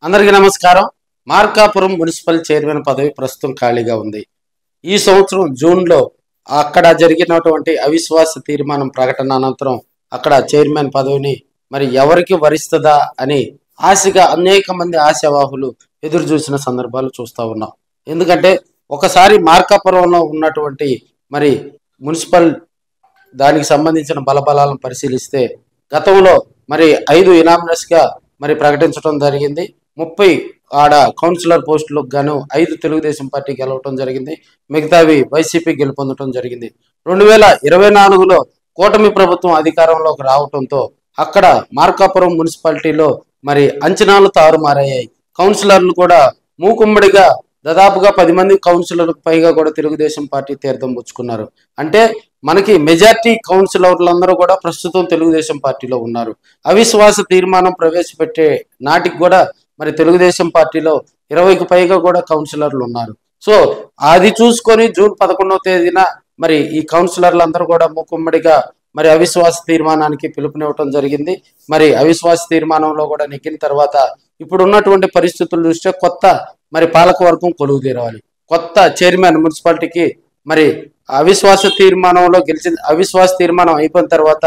అందరికీ నమస్కారం. Markapuram municipal chairman పదవి ప్రస్తుతం ఖాళీగా ఉంది. ఈ సంవత్సరం జూన్లో అక్కడ జరిగినటువంటి అవిశ్వాస తీర్మానం ప్రకటన అనంతరం అక్కడ చైర్మన్ పదవిని మరి ఎవరికి వరిస్తుందా అని ఆశగా అనేక మంది ఆశావాహులు ఎదురు చూసిన సందర్భాలు చూస్తూ ఉన్నాం. ఎందుకంటే ఒకసారి మార్కాపురంలో ఉన్నటువంటి మరి మున్సిపల్ దానికి సంబంధించిన బలబలాలను పరిశీలిస్తే గతంలో మరి 5 ఇనామినస్గా మరి ప్రకటించడం జరిగింది. 30 ఆడ కౌన్సిలర్ పోస్టులకు గాను 5 తెలుగుదేశం పార్టీ గెలవటం జరిగింది. మిగతావి వైసీపీ గెలుపొందడం జరిగింది. 2024లో కూటమి ప్రభుత్వం అధికారంలోకి రావడంతో అక్కడ మార్కాపురం మున్సిపాలిటీలో మరి అంచనాలు తారుమారయ్యాయి. కౌన్సిలర్లు కూడా మూకుమ్మడిగా దాదాపుగా 10 మంది కౌన్సిలర్లకు పైగా కూడా తెలుగుదేశం పార్టీ తీర్థం పుచ్చుకున్నారు. అంటే మనకి మెజార్టీ కౌన్సిలర్లందరూ కూడా ప్రస్తుతం తెలుగుదేశం పార్టీలో ఉన్నారు. అవిశ్వాస తీర్మానం ప్రవేశపెట్టే నాటికి కూడా మరి తెలుగుదేశం పార్టీలో 20కి పైగా కూడా కౌన్సిలర్లు ఉన్నారు. సో అది చూసుకొని జూన్ 11వ తేదీన మరి ఈ కౌన్సిలర్లందరూ కూడా మూకుమ్మడిగా మరి అవిశ్వాస తీర్మానానికి పిలుపునివ్వటం జరిగింది. మరి అవిశ్వాస తీర్మానంలో కూడా నెగ్గిన తర్వాత ఇప్పుడు ఉన్నటువంటి పరిస్థితుల దృష్ట్యా కొత్త మరి పాలకవర్గం కొలువు తీరవాలి. కొత్త చైర్మన్ మున్సిపాలిటీకి మరి అవిశ్వాస తీర్మానంలో అవిశ్వాస తీర్మానం అయిపోయిన తర్వాత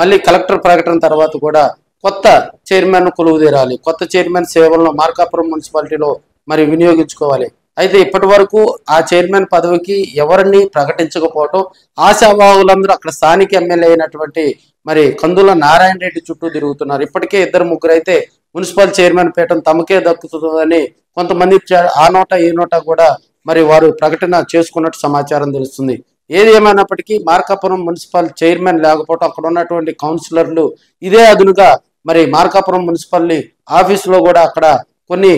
మళ్ళీ కలెక్టర్ ప్రకటన తర్వాత కూడా కొత్త చైర్మన్ కొలువు తీరాలి. కొత్త చైర్మన్ సేవలను మార్కాపురం మున్సిపాలిటీలో మరి వినియోగించుకోవాలి. అయితే ఇప్పటి వరకు ఆ చైర్మన్ పదవికి ఎవరిని ప్రకటించకపోవటం ఆశావాహులందరూ అక్కడ స్థానిక ఎమ్మెల్యే అయినటువంటి మరి కందుల నారాయణ రెడ్డి చుట్టూ తిరుగుతున్నారు. ఇప్పటికే 2-3 అయితే మున్సిపల్ చైర్మన్ పీఠం తమకే దక్కుతుందని కొంతమంది ఆ నోట ఈ నోట కూడా మరి వారు ప్రకటన చేసుకున్నట్టు సమాచారం తెలుస్తుంది. ఏది ఏమైనప్పటికీ మార్కాపురం మున్సిపల్ చైర్మన్ లేకపోవడం అక్కడ ఉన్నటువంటి కౌన్సిలర్లు ఇదే అదునుగా మరి మార్కాపురం మున్సిపల్ ఆఫీసులో కూడా అక్కడ కొన్ని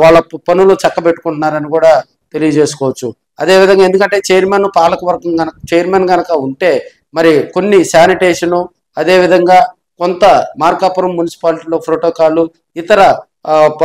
వాళ్ళ పనులు చక్కబెట్టుకుంటున్నారని కూడా తెలియజేసుకోవచ్చు. అదేవిధంగా ఎందుకంటే చైర్మన్ పాలకవర్గం చైర్మన్ గనక ఉంటే మరి కొన్ని శానిటేషను అదేవిధంగా కొంత మార్కాపురం మున్సిపాలిటీలో ప్రోటోకాల్ ఇతర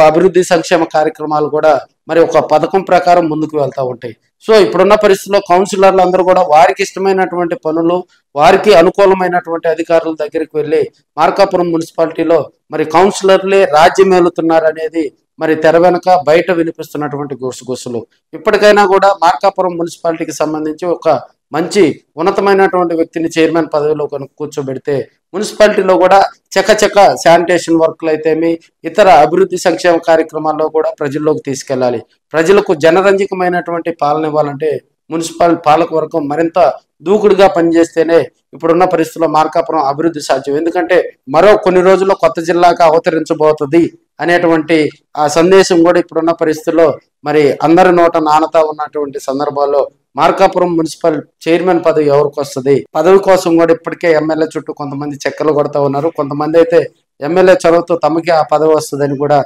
అభివృద్ధి సంక్షేమ కార్యక్రమాలు కూడా మరి ఒక పథకం ప్రకారం ముందుకు వెళ్తూ ఉంటాయి. సో ఇప్పుడున్న పరిస్థితుల్లో కౌన్సిలర్లు అందరూ కూడా వారికి ఇష్టమైనటువంటి పనులు వారికి అనుకూలమైనటువంటి అధికారుల దగ్గరికి వెళ్ళి మార్కాపురం మున్సిపాలిటీలో మరి కౌన్సిలర్లే రాజ్యం ఏలుతున్నారు అనేది మరి తెర వెనుక బయట వినిపిస్తున్నటువంటి గుసగుసలు. ఇప్పటికైనా కూడా మార్కాపురం మున్సిపాలిటీకి సంబంధించి ఒక మంచి ఉన్నతమైనటువంటి వ్యక్తిని చైర్మన్ పదవిలో కూర్చోబెడితే మున్సిపాలిటీలో కూడా చకచక శానిటేషన్ వర్క్లు అయితేమి ఇతర అభివృద్ధి సంక్షేమ కార్యక్రమాల్లో కూడా ప్రజల్లోకి తీసుకెళ్లాలి. ప్రజలకు జనరంజకమైనటువంటి పాలన ఇవ్వాలంటే మున్సిపల్ పాలకవర్గం మరింత దూకుడుగా పనిచేస్తేనే ఇప్పుడున్న పరిస్థితుల్లో మార్కాపురం అభివృద్ధి సాధ్యం. ఎందుకంటే మరో కొన్ని రోజుల్లో కొత్త జిల్లాగా అవతరించబోతుంది అనేటువంటి ఆ సందేశం కూడా ఇప్పుడున్న పరిస్థితుల్లో మరి అందరి నోట నానతా ఉన్నటువంటి సందర్భాల్లో మార్కాపురం మున్సిపల్ చైర్మన్ పదవి ఎవరికి వస్తుంది పదవి కోసం కూడా ఇప్పటికే ఎమ్మెల్యే చుట్టూ కొంతమంది చెక్కలు కొడతా ఉన్నారు. కొంతమంది అయితే ఎమ్మెల్యే చొరవతో తమకే ఆ పదవి వస్తుందని కూడా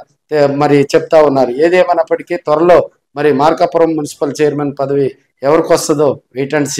మరి చెప్తా ఉన్నారు. ఏదేమైనప్పటికీ త్వరలో మరి మార్కాపురం మున్సిపల్ చైర్మన్ పదవి ఎవరికి వస్తుందో వెయిట్ అండ్ సీ.